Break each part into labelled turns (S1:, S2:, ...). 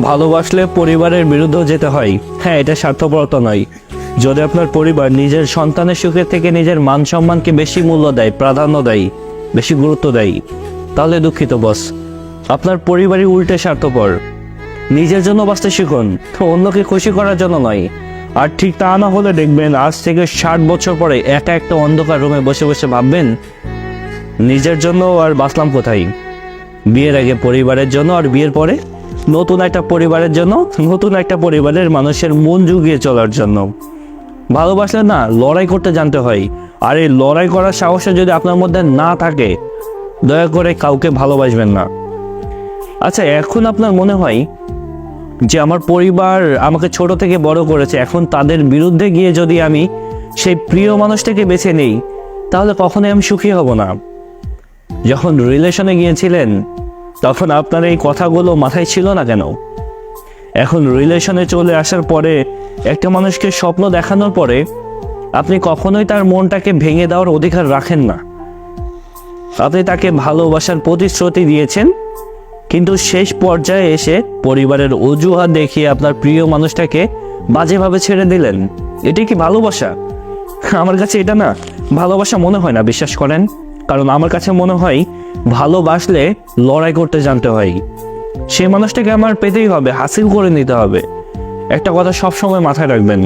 S1: ভালোবাসলে পরিবারের বিরুদ্ধেও যেতে হয়। হ্যাঁ, এটা স্বার্থপরতা নয়। যদি আপনার পরিবার নিজের সন্তানের সুখের থেকে নিজের মান সম্মানকে বেশি মূল্য দেয়, প্রাধান্য দেয়, বেশি গুরুত্ব দেয়, তাহলে দুঃখিত বস, আপনার পরিবারই উল্টে স্বার্থপর। নিজের জন্য বাঁচতে শিখুন, তো অন্যকে খুশি করার জন্য নয়। আর ঠিক তা না হলে দেখবেন আজ থেকে 60 বছর পরে একা একটা অন্ধকার রুমে বসে বসে ভাববেন, নিজের জন্য আর বাঁচলাম কোথায়। বিয়ের আগে পরিবারের জন্য, আর বিয়ের পরে নতুন একটা পরিবারের জন্য, নতুন একটা পরিবারের মানুষের মন জুগিয়ে চলার জন্য। ভালোবাসলে না, লড়াই করতে জানতে হয়। আর এই লড়াই করার সাহসটা যদি আপনার মধ্যে না থাকে, দয়া করে কাউকে ভালোবাসবেন না। আচ্ছা, এখন আপনার মনে হয় যে আমার পরিবার আমাকে ছোট থেকে বড় করেছে, এখন তাদের বিরুদ্ধে গিয়ে যদি আমি সেই প্রিয় মানুষটাকে বেছে নেই, তাহলে কখনোই আমি সুখী হব না। যখন রিলেশনে গিয়েছিলেন তখন আপনার এই কথাগুলো মাথায় ছিল না কেন? এখন রিলেশনে চলে আসার পরে একটা মানুষকে স্বপ্ন দেখানোর পরে আপনি কখনোই তার মনটাকে ভেঙে দেওয়ার অধিকার রাখেন না। আপনি তাকে ভালোবাসার প্রতিশ্রুতি দিয়েছেন, কিন্তু শেষ পর্যায়ে এসে পরিবারের অজুহাত দেখিয়ে আপনার প্রিয় মানুষটাকে বাজেভাবে ছেড়ে দিলেন। এটি কি ভালোবাসা? আমার কাছে এটা না ভালোবাসা মনে হয় না, বিশ্বাস করেন। কারণ আমার কাছে মনে হয় ভালোবাসলে লড়াই করতে জানতে হয়। সেই মানুষটাকে আমার পেতেই হবে, হাসিল করে নিতে হবে। একটা কথা সবসময় মাথায় রাখবেন,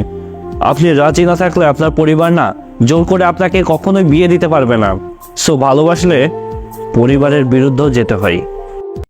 S1: আপনি রাজি না থাকলে আপনার পরিবার না জোর করে আপনাকে কখনোই বিয়ে দিতে পারবে না। সো ভালোবাসলে পরিবারের বিরুদ্ধেও যেতে হয়।